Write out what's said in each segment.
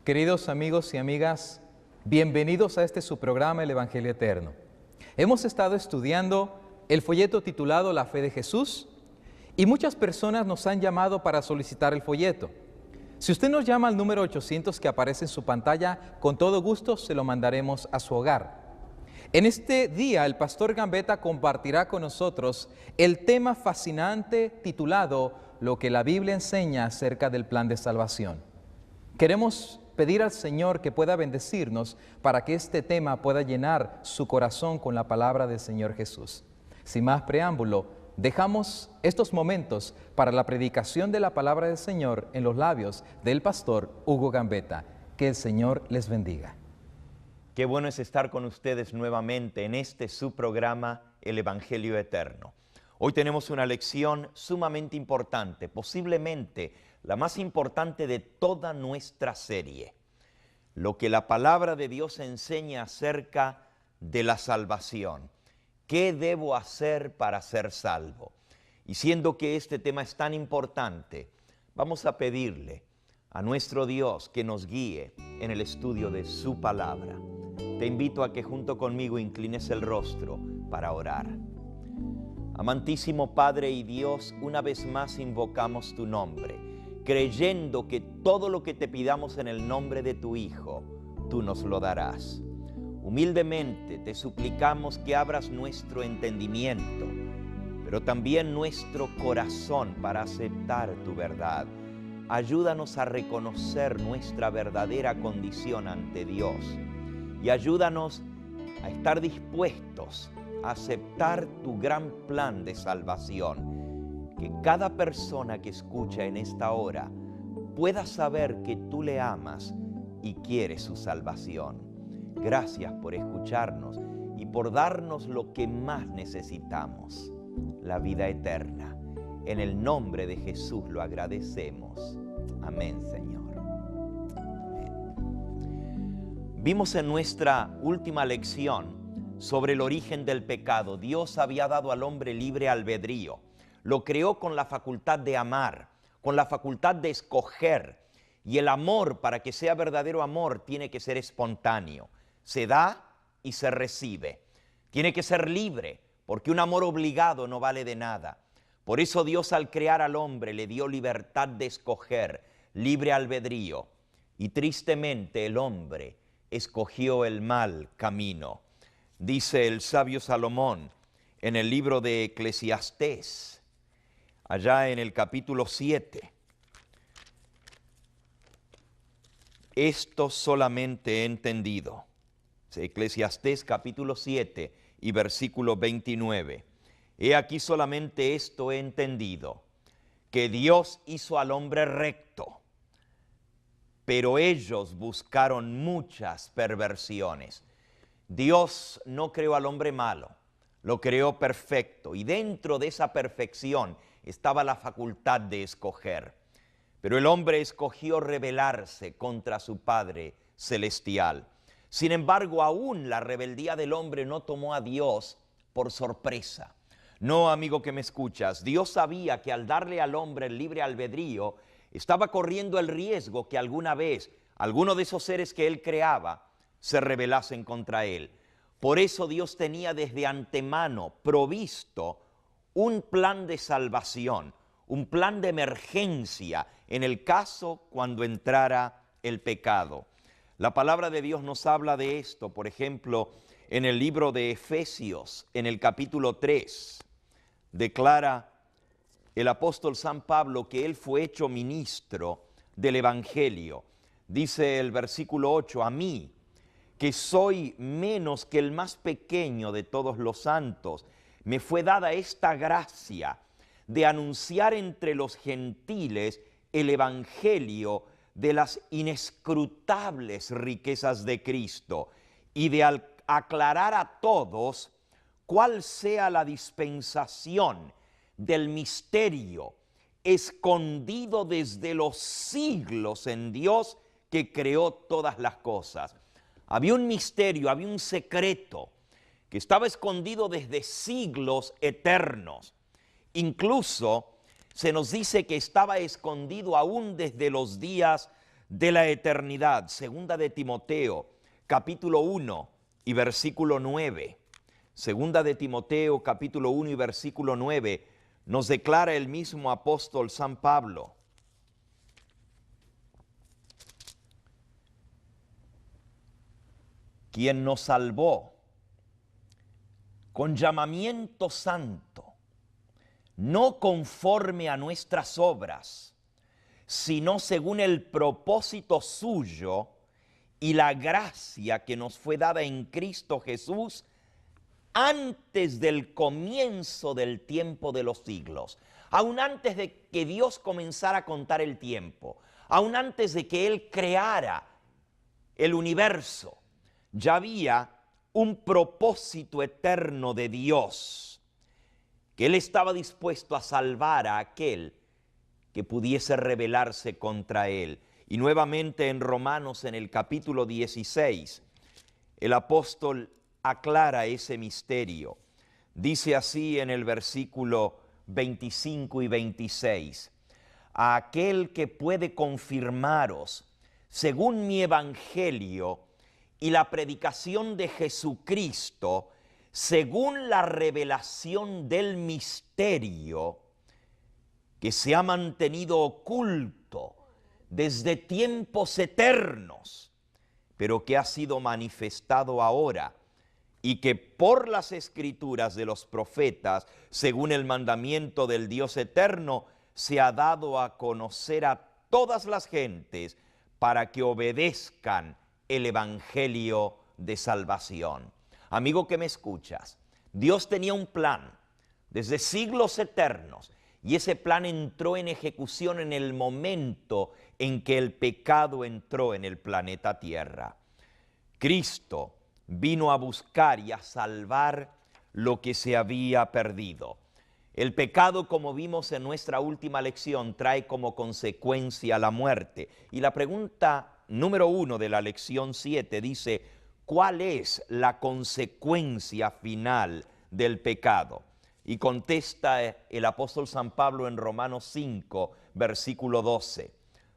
Queridos amigos y amigas, bienvenidos a su programa El Evangelio Eterno. Hemos estado estudiando el folleto titulado La Fe de Jesús y muchas personas nos han llamado para solicitar el folleto. Si usted nos llama al número 800 que aparece en su pantalla, con todo gusto se lo mandaremos a su hogar. En este día el pastor Gambetta compartirá con nosotros el tema fascinante titulado Lo que la Biblia enseña acerca del plan de salvación. Queremos pedir al Señor que pueda bendecirnos para que este tema pueda llenar su corazón con la palabra del Señor Jesús. Sin más preámbulo, dejamos estos momentos para la predicación de la palabra del Señor en los labios del pastor Hugo Gambetta. Que el Señor les bendiga. Qué bueno es estar con ustedes nuevamente en su programa El Evangelio Eterno. Hoy tenemos una lección sumamente importante, posiblemente la más importante de toda nuestra serie. Lo que la palabra de Dios enseña acerca de la salvación. ¿Qué debo hacer para ser salvo? Y siendo que este tema es tan importante, vamos a pedirle a nuestro Dios que nos guíe en el estudio de su palabra. Te invito a que junto conmigo inclines el rostro para orar. Amantísimo Padre y Dios, una vez más invocamos tu nombre, creyendo que todo lo que te pidamos en el nombre de tu Hijo, tú nos lo darás. Humildemente te suplicamos que abras nuestro entendimiento, pero también nuestro corazón para aceptar tu verdad. Ayúdanos a reconocer nuestra verdadera condición ante Dios y ayúdanos a estar dispuestos a aceptar tu gran plan de salvación. Que cada persona que escucha en esta hora pueda saber que tú le amas y quieres su salvación. Gracias por escucharnos y por darnos lo que más necesitamos, la vida eterna. En el nombre de Jesús lo agradecemos. Amén, Señor. Amén. Vimos en nuestra última lección sobre el origen del pecado. Dios había dado al hombre libre albedrío. Lo creó con la facultad de amar, con la facultad de escoger. Y el amor, para que sea verdadero amor, tiene que ser espontáneo. Se da y se recibe. Tiene que ser libre, porque un amor obligado no vale de nada. Por eso Dios, al crear al hombre, le dio libertad de escoger, libre albedrío. Y tristemente el hombre escogió el mal camino. Dice el sabio Salomón en el libro de Eclesiastés, allá en el capítulo 7, esto solamente he entendido. Eclesiastés capítulo 7 y versículo 29. He aquí solamente esto he entendido, que Dios hizo al hombre recto, pero ellos buscaron muchas perversiones. Dios no creó al hombre malo, lo creó perfecto, y dentro de esa perfección estaba la facultad de escoger. Pero el hombre escogió rebelarse contra su Padre celestial. Sin embargo, aún la rebeldía del hombre no tomó a Dios por sorpresa. No, amigo que me escuchas, Dios sabía que al darle al hombre el libre albedrío, estaba corriendo el riesgo que alguna vez alguno de esos seres que Él creaba se rebelasen contra Él. Por eso Dios tenía desde antemano provisto un plan de salvación, un plan de emergencia en el caso cuando entrara el pecado. La palabra de Dios nos habla de esto, por ejemplo, en el libro de Efesios, en el capítulo 3, declara el apóstol San Pablo que él fue hecho ministro del Evangelio. Dice el versículo 8, a mí, que soy menos que el más pequeño de todos los santos, me fue dada esta gracia de anunciar entre los gentiles el evangelio de las inescrutables riquezas de Cristo y de aclarar a todos cuál sea la dispensación del misterio escondido desde los siglos en Dios que creó todas las cosas. Había un misterio, había un secreto que estaba escondido desde siglos eternos. Incluso se nos dice que estaba escondido aún desde los días de la eternidad. Segunda de Timoteo, capítulo 1 y versículo 9. Segunda de Timoteo, capítulo 1 y versículo 9, nos declara el mismo apóstol San Pablo: quien nos salvó con llamamiento santo, no conforme a nuestras obras, sino según el propósito suyo y la gracia que nos fue dada en Cristo Jesús antes del comienzo del tiempo de los siglos. Aún antes de que Dios comenzara a contar el tiempo, aún antes de que Él creara el universo, ya había un propósito eterno de Dios, que Él estaba dispuesto a salvar a aquel que pudiese rebelarse contra Él. Y nuevamente en Romanos, en el capítulo 16, el apóstol aclara ese misterio. Dice así en el versículo 25 y 26: a aquel que puede confirmaros, según mi evangelio y la predicación de Jesucristo, según la revelación del misterio que se ha mantenido oculto desde tiempos eternos, pero que ha sido manifestado ahora, y que por las escrituras de los profetas, según el mandamiento del Dios eterno, se ha dado a conocer a todas las gentes para que obedezcan el evangelio de salvación. Amigo que me escuchas, Dios tenía un plan desde siglos eternos, y ese plan entró en ejecución en el momento en que el pecado entró en el planeta Tierra. Cristo vino a buscar y a salvar lo que se había perdido. El pecado, como vimos en nuestra última lección, trae como consecuencia la muerte. Y la pregunta número 1 de la lección 7 dice: ¿cuál es la consecuencia final del pecado? Y contesta el apóstol San Pablo en Romanos 5, versículo 12.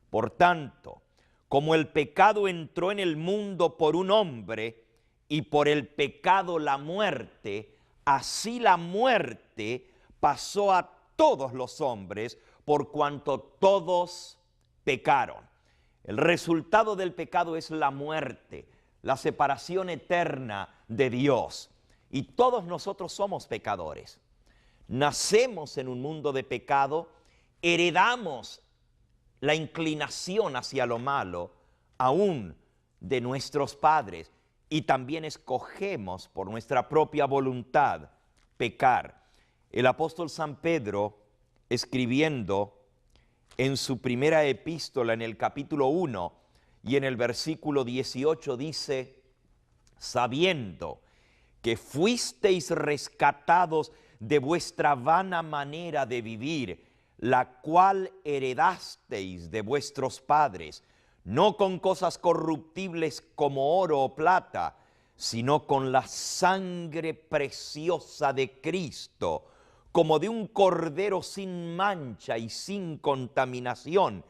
Por tanto, como el pecado entró en el mundo por un hombre, y por el pecado la muerte, así la muerte pasó a todos los hombres, por cuanto todos pecaron. El resultado del pecado es la muerte, la separación eterna de Dios. Y todos nosotros somos pecadores. Nacemos en un mundo de pecado, heredamos la inclinación hacia lo malo, aún de nuestros padres, y también escogemos por nuestra propia voluntad pecar. El apóstol San Pedro, escribiendo en su primera epístola, en el capítulo 1 y en el versículo 18, dice: sabiendo que fuisteis rescatados de vuestra vana manera de vivir, la cual heredasteis de vuestros padres, no con cosas corruptibles como oro o plata, sino con la sangre preciosa de Cristo, como de un cordero sin mancha y sin contaminación,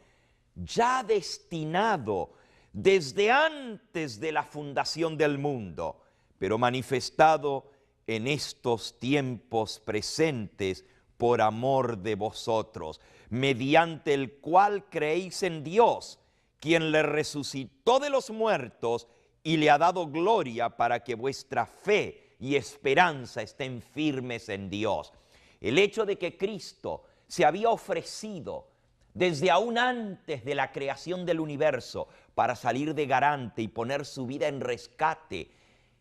ya destinado desde antes de la fundación del mundo, pero manifestado en estos tiempos presentes por amor de vosotros, mediante el cual creéis en Dios, quien le resucitó de los muertos y le ha dado gloria, para que vuestra fe y esperanza estén firmes en Dios. El hecho de que Cristo se había ofrecido desde aún antes de la creación del universo para salir de garante y poner su vida en rescate,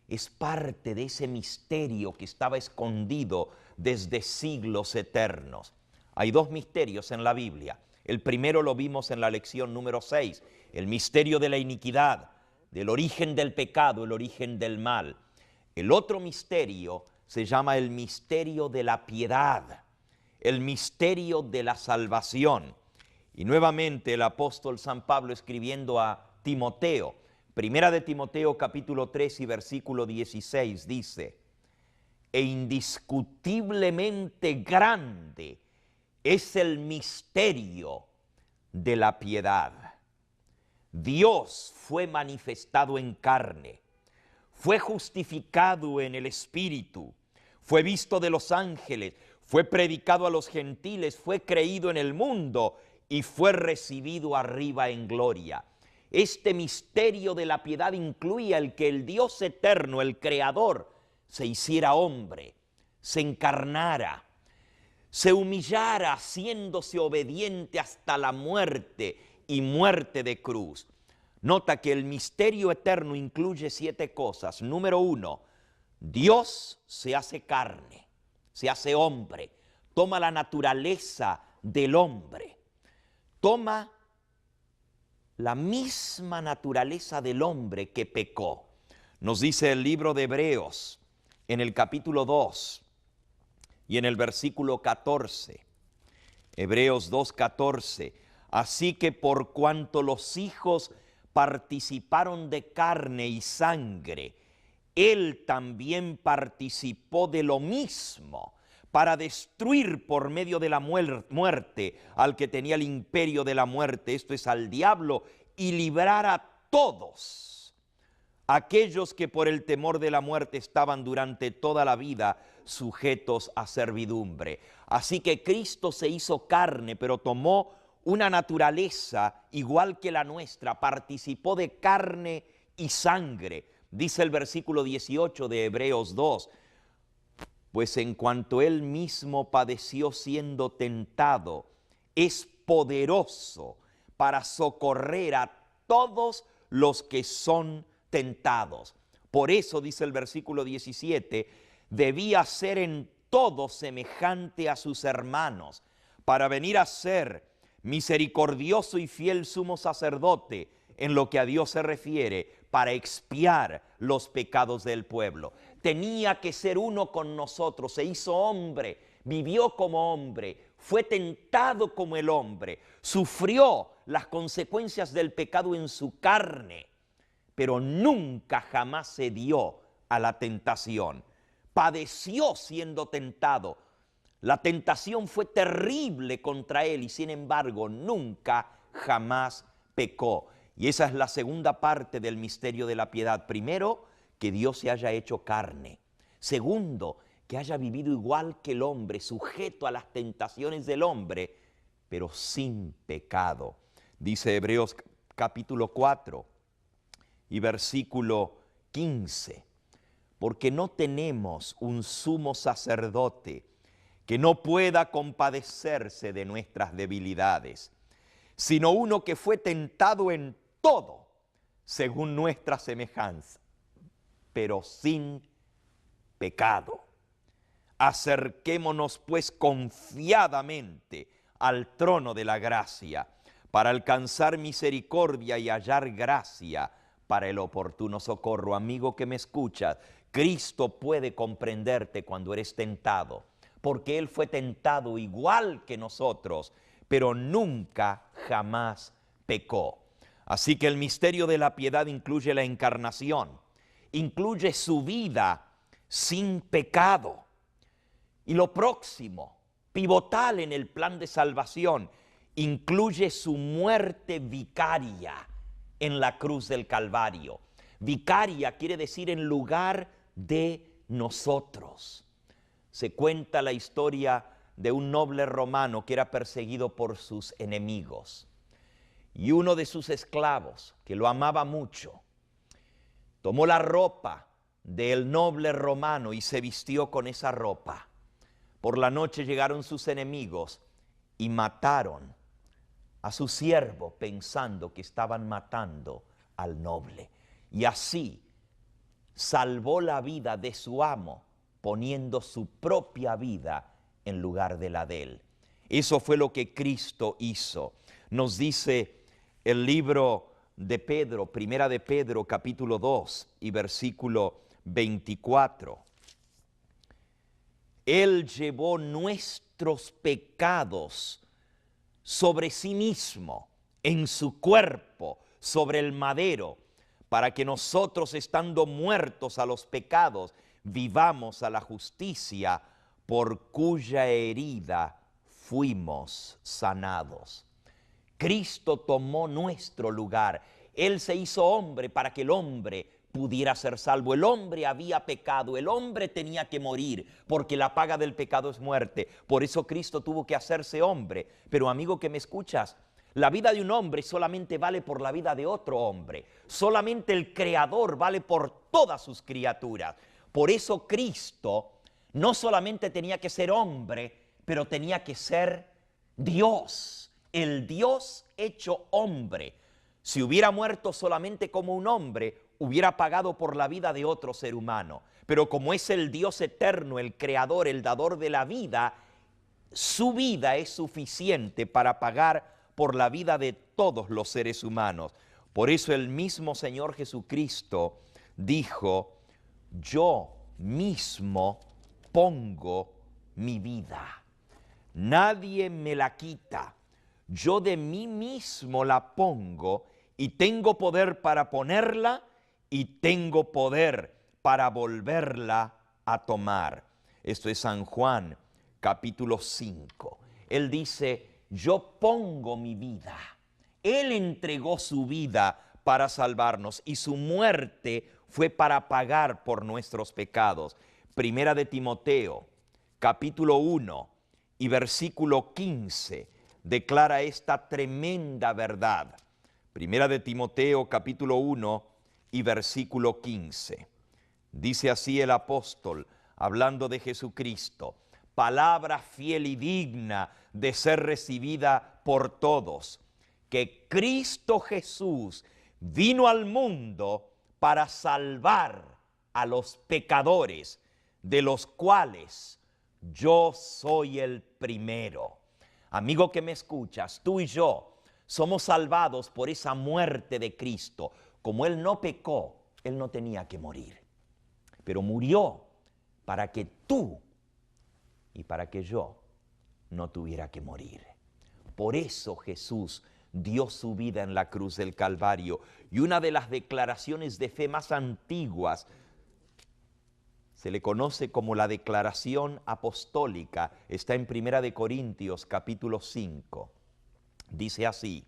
es parte de ese misterio que estaba escondido desde siglos eternos. Hay dos misterios en la Biblia. El primero lo vimos en la lección número 6, el misterio de la iniquidad, del origen del pecado, el origen del mal. El otro misterio se llama el misterio de la piedad, el misterio de la salvación. Y nuevamente el apóstol San Pablo, escribiendo a Timoteo, primera de Timoteo capítulo 3 y versículo 16, dice: e indiscutiblemente grande es el misterio de la piedad. Dios fue manifestado en carne, fue justificado en el Espíritu, fue visto de los ángeles, fue predicado a los gentiles, fue creído en el mundo y fue recibido arriba en gloria. Este misterio de la piedad incluía el que el Dios eterno, el Creador, se hiciera hombre, se encarnara, se humillara haciéndose obediente hasta la muerte y muerte de cruz. Nota que el misterio eterno incluye 7 cosas. Número 1, Dios se hace carne, se hace hombre, toma la naturaleza del hombre, toma la misma naturaleza del hombre que pecó. Nos dice el libro de Hebreos en el capítulo 2 y en el versículo 14. Hebreos 2:14. Así que por cuanto los hijos participaron de carne y sangre, Él también participó de lo mismo, para destruir por medio de la muerte al que tenía el imperio de la muerte, esto es al diablo, y librar a todos aquellos que por el temor de la muerte estaban durante toda la vida sujetos a servidumbre. Así que Cristo se hizo carne, pero tomó una naturaleza igual que la nuestra, participó de carne y sangre. Dice el versículo 18 de Hebreos 2, pues en cuanto Él mismo padeció siendo tentado, es poderoso para socorrer a todos los que son tentados. Por eso, dice el versículo 17, debía ser en todo semejante a sus hermanos, para venir a ser misericordioso y fiel sumo sacerdote en lo que a Dios se refiere, para expiar los pecados del pueblo. Tenía que ser uno con nosotros, se hizo hombre, vivió como hombre, fue tentado como el hombre, sufrió las consecuencias del pecado en su carne, pero nunca jamás se dio a la tentación. Padeció siendo tentado. La tentación fue terrible contra él y sin embargo nunca jamás pecó. Y esa es la segunda parte del misterio de la piedad. Primero, que Dios se haya hecho carne. Segundo, que haya vivido igual que el hombre, sujeto a las tentaciones del hombre, pero sin pecado. Dice Hebreos capítulo 4 y versículo 15. Porque no tenemos un sumo sacerdote que no pueda compadecerse de nuestras debilidades, sino uno que fue tentado en todo, según nuestra semejanza, pero sin pecado. Acerquémonos pues confiadamente al trono de la gracia, para alcanzar misericordia y hallar gracia para el oportuno socorro. Amigo que me escuchas, Cristo puede comprenderte cuando eres tentado, porque Él fue tentado igual que nosotros, pero nunca jamás pecó. Así que el misterio de la piedad incluye la encarnación, incluye su vida sin pecado. Y lo próximo, pivotal en el plan de salvación, incluye su muerte vicaria en la cruz del Calvario. Vicaria quiere decir en lugar de nosotros. Se cuenta la historia de un noble romano que era perseguido por sus enemigos. Y uno de sus esclavos, que lo amaba mucho, tomó la ropa del noble romano y se vistió con esa ropa. Por la noche llegaron sus enemigos y mataron a su siervo pensando que estaban matando al noble. Y así salvó la vida de su amo, poniendo su propia vida en lugar de la de él. Eso fue lo que Cristo hizo. Nos dice el libro de Pedro, Primera de Pedro, capítulo 2 y versículo 24. Él llevó nuestros pecados sobre sí mismo, en su cuerpo, sobre el madero, para que nosotros, estando muertos a los pecados, vivamos a la justicia, por cuya herida fuimos sanados. Cristo tomó nuestro lugar. Él se hizo hombre para que el hombre pudiera ser salvo. El hombre había pecado, el hombre tenía que morir, porque la paga del pecado es muerte. Por eso Cristo tuvo que hacerse hombre. Pero amigo que me escuchas, la vida de un hombre solamente vale por la vida de otro hombre. Solamente el Creador vale por todas sus criaturas. Por eso Cristo no solamente tenía que ser hombre, pero tenía que ser Dios, el Dios hecho hombre. Si hubiera muerto solamente como un hombre, hubiera pagado por la vida de otro ser humano. Pero como es el Dios eterno, el creador, el dador de la vida, su vida es suficiente para pagar por la vida de todos los seres humanos. Por eso el mismo Señor Jesucristo dijo: yo mismo pongo mi vida. Nadie me la quita. Yo de mí mismo la pongo y tengo poder para ponerla y tengo poder para volverla a tomar. Esto es San Juan, capítulo 5. Él dice: yo pongo mi vida. Él entregó su vida para salvarnos y su muerte fue para pagar por nuestros pecados. Primera de Timoteo, capítulo 1 y versículo 15, declara esta tremenda verdad. Primera de Timoteo, capítulo 1 y versículo 15. Dice así el apóstol, hablando de Jesucristo: palabra fiel y digna de ser recibida por todos, que Cristo Jesús vino al mundo para salvar a los pecadores, de los cuales yo soy el primero. Amigo que me escuchas, tú y yo somos salvados por esa muerte de Cristo. Como Él no pecó, Él no tenía que morir, pero murió para que tú y para que yo no tuviera que morir. Por eso Jesús dio su vida en la cruz del Calvario. Y una de las declaraciones de fe más antiguas se le conoce como la declaración apostólica. Está en Primera de Corintios, capítulo 5. Dice así: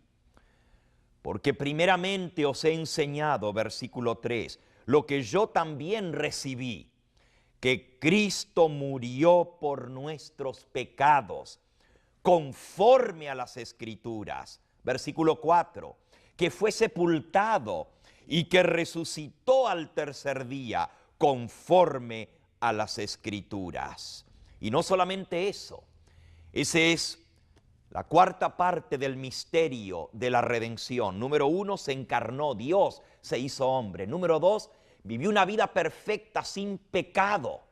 porque primeramente os he enseñado, versículo 3, lo que yo también recibí, que Cristo murió por nuestros pecados, conforme a las Escrituras. Versículo 4, que fue sepultado y que resucitó al tercer día, conforme a las Escrituras. Y no solamente eso, ese es la cuarta parte del misterio de la redención. Número 1, se encarnó, Dios se hizo hombre. Número 2, vivió una vida perfecta sin pecado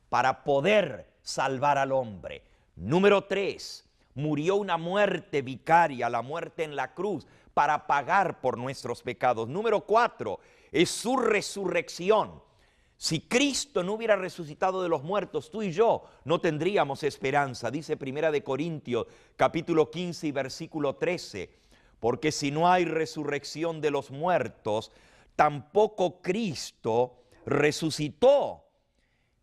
para poder salvar al hombre. Número 3, murió una muerte vicaria, la muerte en la cruz, para pagar por nuestros pecados. Número 4, es su resurrección. Si Cristo no hubiera resucitado de los muertos, tú y yo no tendríamos esperanza. Dice Primera de Corintios, capítulo 15 y versículo 13, porque si no hay resurrección de los muertos, tampoco Cristo resucitó.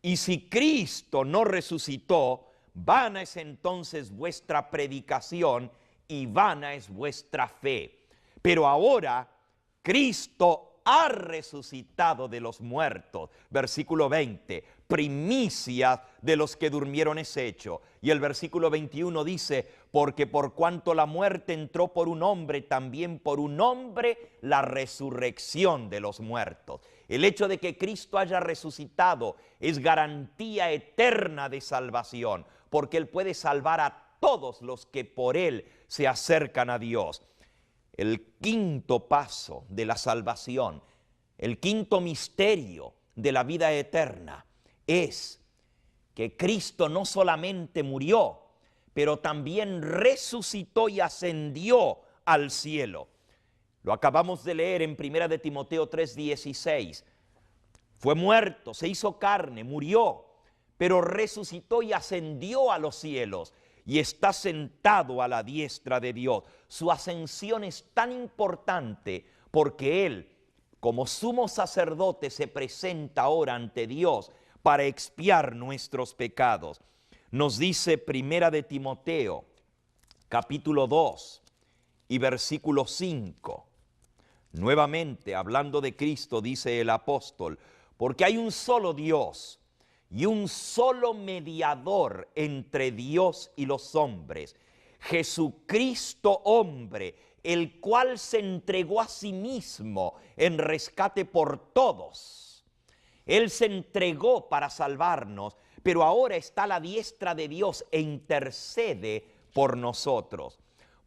Y si Cristo no resucitó, vana es entonces vuestra predicación y vana es vuestra fe. Pero ahora Cristo ha resucitado de los muertos. Versículo 20, primicias de los que durmieron es hecho. Y el versículo 21 dice: porque por cuanto la muerte entró por un hombre, también por un hombre la resurrección de los muertos. El hecho de que Cristo haya resucitado es garantía eterna de salvación, porque Él puede salvar a todos los que por Él se acercan a Dios. El quinto paso de la salvación, el quinto misterio de la vida eterna, es que Cristo no solamente murió, pero también resucitó y ascendió al cielo. Lo acabamos de leer en 1 de Timoteo 3:16. Fue muerto, se hizo carne, murió, pero resucitó y ascendió a los cielos y está sentado a la diestra de Dios. Su ascensión es tan importante porque Él, como sumo sacerdote, se presenta ahora ante Dios para expiar nuestros pecados. Nos dice Primera de Timoteo, capítulo 2 y versículo 5. Nuevamente, hablando de Cristo, dice el apóstol, porque hay un solo Dios y un solo mediador entre Dios y los hombres, Jesucristo hombre, el cual se entregó a sí mismo en rescate por todos. Él se entregó para salvarnos, pero ahora está a la diestra de Dios e intercede por nosotros.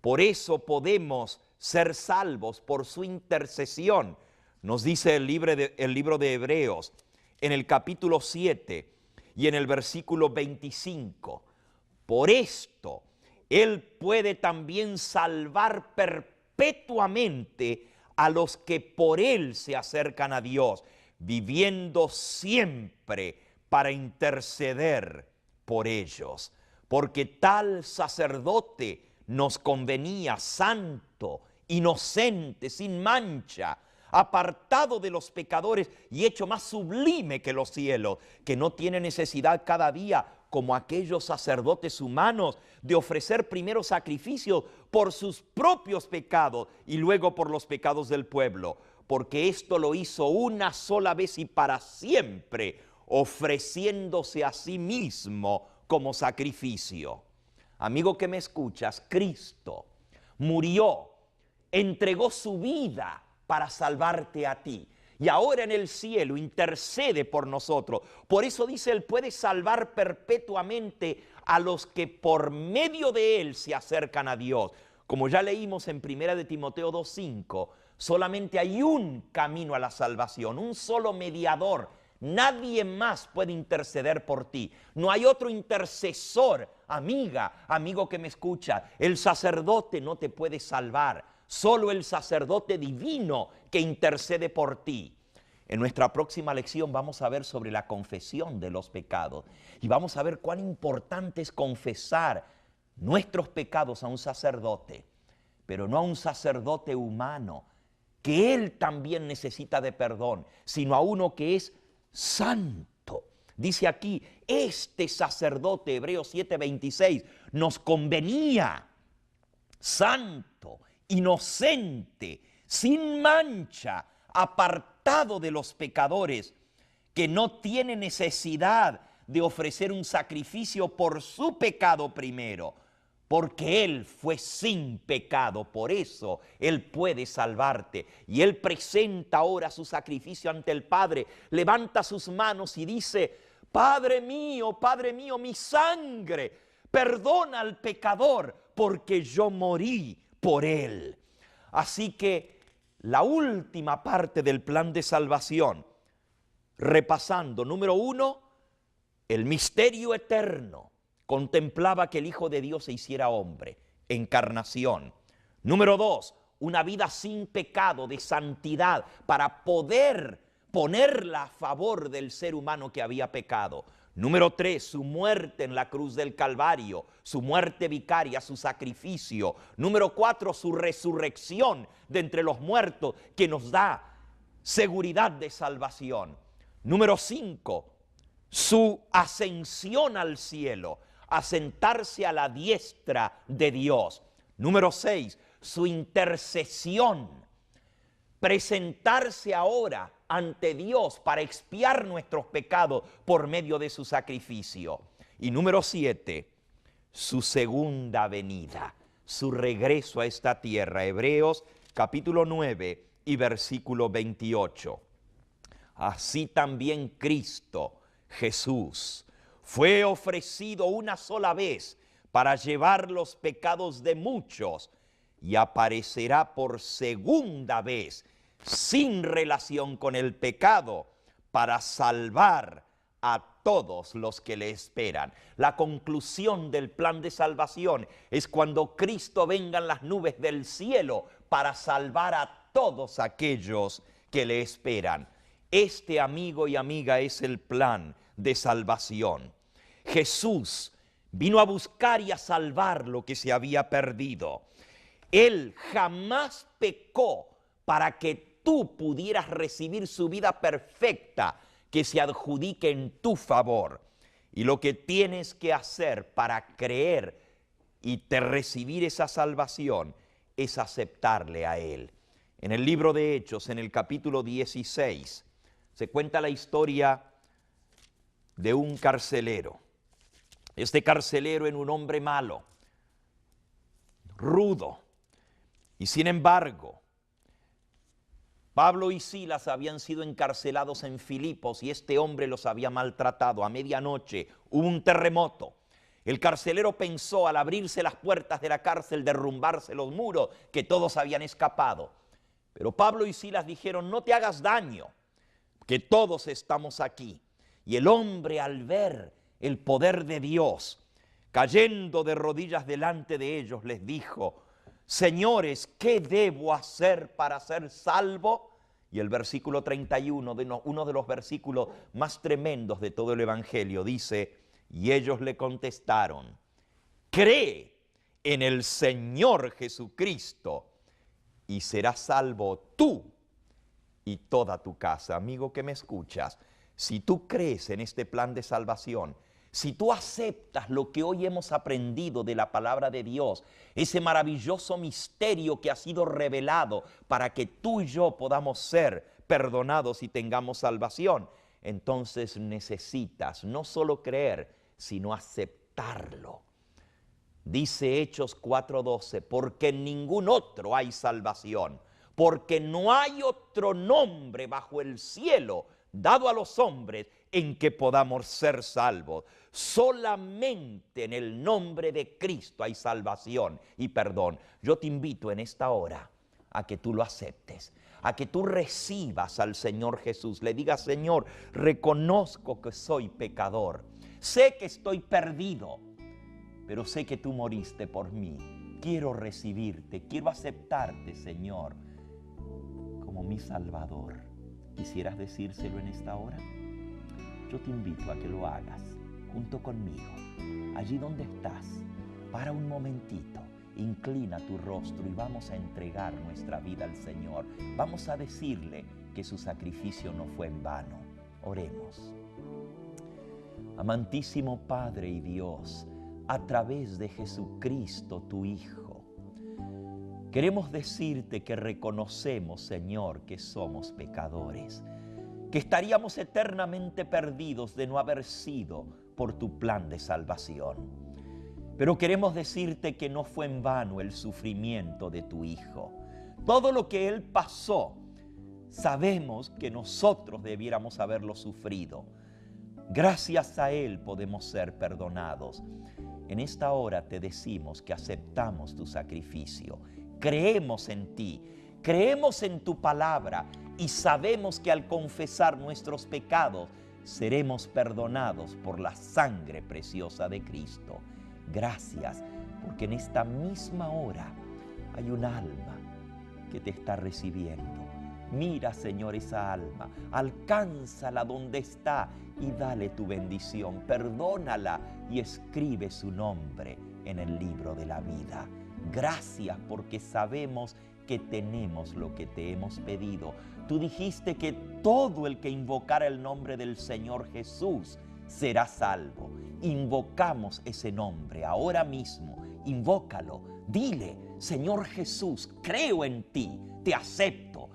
Por eso podemos ser salvos por su intercesión. Nos dice el libro de Hebreos en el capítulo 7 y en el versículo 25. Por esto, Él puede también salvar perpetuamente a los que por Él se acercan a Dios, viviendo siempre para interceder por ellos. Porque tal sacerdote nos convenía, santo, inocente, sin mancha, apartado de los pecadores y hecho más sublime que los cielos, que no tiene necesidad cada día, como aquellos sacerdotes humanos, de ofrecer primero sacrificios por sus propios pecados y luego por los pecados del pueblo, porque esto lo hizo una sola vez y para siempre, ofreciéndose a sí mismo como sacrificio. Amigo que me escuchas, Cristo murió, entregó su vida para salvarte a ti. Y ahora en el cielo intercede por nosotros. Por eso dice, Él puede salvar perpetuamente a los que por medio de Él se acercan a Dios. Como ya leímos en 1 de Timoteo 2:5, solamente hay un camino a la salvación, un solo mediador. Nadie más puede interceder por ti. No hay otro intercesor, amiga, amigo que me escucha. El sacerdote no te puede salvar. Solo el sacerdote divino que intercede por ti. En nuestra próxima lección vamos a ver sobre la confesión de los pecados. Y vamos a ver cuán importante es confesar nuestros pecados a un sacerdote. Pero no a un sacerdote humano, que él también necesita de perdón, sino a uno que es santo. Dice aquí, este sacerdote, Hebreos 7:26, nos convenía, santo, inocente, sin mancha, apartado de los pecadores, que no tiene necesidad de ofrecer un sacrificio por su pecado primero, porque Él fue sin pecado, por eso Él puede salvarte. Y Él presenta ahora su sacrificio ante el Padre, levanta sus manos y dice, Padre mío, mi sangre, perdona al pecador, porque yo morí por Él. Así que la última parte del plan de salvación, repasando, número 1, el misterio eterno. Contemplaba que el Hijo de Dios se hiciera hombre, encarnación. Número 2, una vida sin pecado, de santidad, para poder ponerla a favor del ser humano que había pecado. Número 3, su muerte en la cruz del Calvario, su muerte vicaria, su sacrificio. Número 4, su resurrección de entre los muertos, que nos da seguridad de salvación. Número 5, su ascensión al cielo, a sentarse a la diestra de Dios. Número 6, su intercesión, presentarse ahora ante Dios para expiar nuestros pecados por medio de su sacrificio. Y número 7, su segunda venida, su regreso a esta tierra. Hebreos capítulo 9 y versículo 28. Así también Cristo Jesús fue ofrecido una sola vez para llevar los pecados de muchos y aparecerá por segunda vez sin relación con el pecado para salvar a todos los que le esperan. La conclusión del plan de salvación es cuando Cristo venga en las nubes del cielo para salvar a todos aquellos que le esperan. Este, amigo y amiga, es el plan de salvación. Jesús vino a buscar y a salvar lo que se había perdido. Él jamás pecó para que tú pudieras recibir su vida perfecta que se adjudique en tu favor. Y lo que tienes que hacer para creer y recibir esa salvación es aceptarle a Él. En el libro de Hechos, en el capítulo 16, se cuenta la historia de un carcelero. Este carcelero era un hombre malo, rudo, y sin embargo, Pablo y Silas habían sido encarcelados en Filipos y este hombre los había maltratado. A medianoche hubo un terremoto. El carcelero pensó, al abrirse las puertas de la cárcel, derrumbarse los muros, que todos habían escapado. Pero Pablo y Silas dijeron, no te hagas daño, que todos estamos aquí. Y el hombre, al ver el poder de Dios, cayendo de rodillas delante de ellos, les dijo, señores, ¿qué debo hacer para ser salvo? Y el versículo 31, uno de los versículos más tremendos de todo el Evangelio, dice, y ellos le contestaron, cree en el Señor Jesucristo y serás salvo tú y toda tu casa. Amigo que me escuchas, si tú crees en este plan de salvación, si tú aceptas lo que hoy hemos aprendido de la palabra de Dios, ese maravilloso misterio que ha sido revelado para que tú y yo podamos ser perdonados y tengamos salvación, entonces necesitas no solo creer, sino aceptarlo. Dice Hechos 4:12, porque en ningún otro hay salvación, porque no hay otro nombre bajo el cielo dado a los hombres en que podamos ser salvos. Solamente en el nombre de Cristo hay salvación y perdón. Yo te invito en esta hora a que tú lo aceptes, a que tú recibas al Señor Jesús. Le digas, Señor, reconozco que soy pecador, sé que estoy perdido, pero sé que tú moriste por mí. Quiero recibirte, quiero aceptarte, Señor, como mi Salvador. ¿Quisieras decírselo en esta hora? Yo te invito a que lo hagas junto conmigo. Allí donde estás, para un momentito, inclina tu rostro y vamos a entregar nuestra vida al Señor. Vamos a decirle que su sacrificio no fue en vano. Oremos. Amantísimo Padre y Dios, a través de Jesucristo, tu Hijo, queremos decirte que reconocemos, Señor, que somos pecadores, que estaríamos eternamente perdidos de no haber sido por tu plan de salvación. Pero queremos decirte que no fue en vano el sufrimiento de tu Hijo. Todo lo que Él pasó, sabemos que nosotros debiéramos haberlo sufrido. Gracias a Él podemos ser perdonados. En esta hora te decimos que aceptamos tu sacrificio. Creemos en ti, creemos en tu palabra y sabemos que al confesar nuestros pecados seremos perdonados por la sangre preciosa de Cristo. Gracias, porque en esta misma hora hay un alma que te está recibiendo. Mira, Señor, esa alma, alcánzala donde está y dale tu bendición. Perdónala y escribe su nombre en el libro de la vida. Gracias porque sabemos que tenemos lo que te hemos pedido. Tú dijiste que todo el que invocara el nombre del Señor Jesús será salvo. Invocamos ese nombre ahora mismo. Invócalo. Dile, Señor Jesús, creo en ti, te acepto.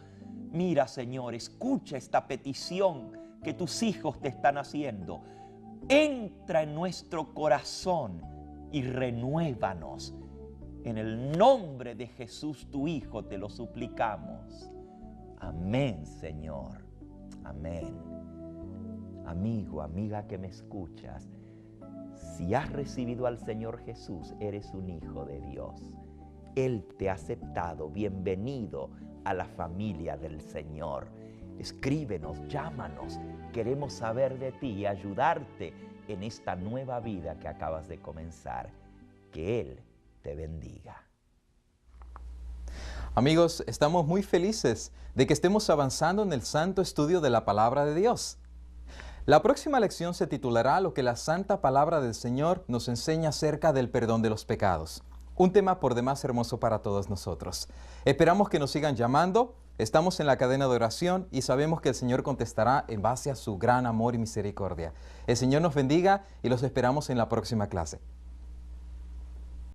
Mira, Señor, escucha esta petición que tus hijos te están haciendo. Entra en nuestro corazón y renuévanos. En el nombre de Jesús, tu Hijo, te lo suplicamos. Amén, Señor. Amén. Amigo, amiga que me escuchas, si has recibido al Señor Jesús, eres un hijo de Dios. Él te ha aceptado. Bienvenido a la familia del Señor. Escríbenos, llámanos. Queremos saber de ti y ayudarte en esta nueva vida que acabas de comenzar. Que Él te bendiga. Amigos, estamos muy felices de que estemos avanzando en el santo estudio de la palabra de Dios. La próxima lección se titulará Lo que la santa palabra del Señor nos enseña acerca del perdón de los pecados. Un tema por demás hermoso para todos nosotros. Esperamos que nos sigan llamando. Estamos en la cadena de oración y sabemos que el Señor contestará en base a su gran amor y misericordia. El Señor nos bendiga y los esperamos en la próxima clase.